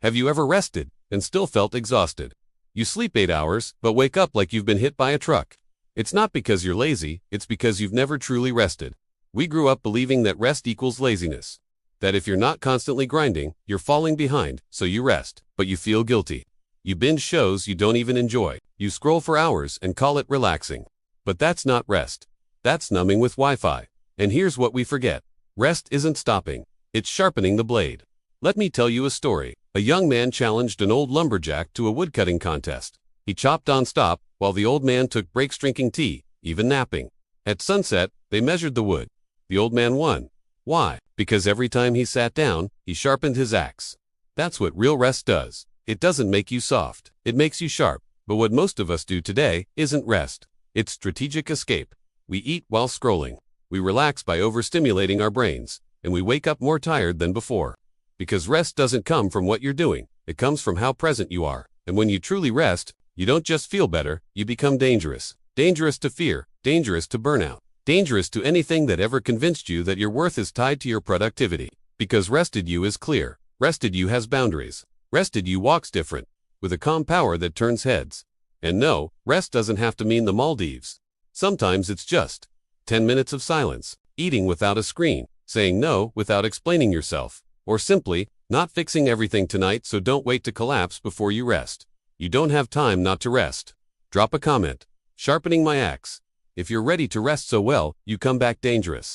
Have you ever rested and still felt exhausted? You sleep 8 hours, but wake up like you've been hit by a truck. It's not because you're lazy, it's because you've never truly rested. We grew up believing that rest equals laziness. That if you're not constantly grinding, you're falling behind, so you rest, but you feel guilty. You binge shows you don't even enjoy. You scroll for hours and call it relaxing. But that's not rest. That's numbing with Wi-Fi. And here's what we forget. Rest isn't stopping. It's sharpening the blade. Let me tell you a story. A young man challenged an old lumberjack to a woodcutting contest. He chopped non-stop, while the old man took breaks drinking tea, even napping. At sunset, they measured the wood. The old man won. Why? Because every time he sat down, he sharpened his axe. That's what real rest does. It doesn't make you soft. It makes you sharp. But what most of us do today isn't rest. It's strategic escape. We eat while scrolling. We relax by overstimulating our brains. And we wake up more tired than before. Because rest doesn't come from what you're doing. It comes from how present you are. And when you truly rest, you don't just feel better, you become dangerous. Dangerous to fear. Dangerous to burnout. Dangerous to anything that ever convinced you that your worth is tied to your productivity. Because rested you is clear. Rested you has boundaries. Rested you walks different, with a calm power that turns heads. And no, rest doesn't have to mean the Maldives. Sometimes it's just 10 minutes of silence, eating without a screen, saying no without explaining yourself, or simply not fixing everything tonight, so don't wait to collapse before you rest. You don't have time not to rest. Drop a comment. Sharpening my axe. If you're ready to rest so well, you come back dangerous.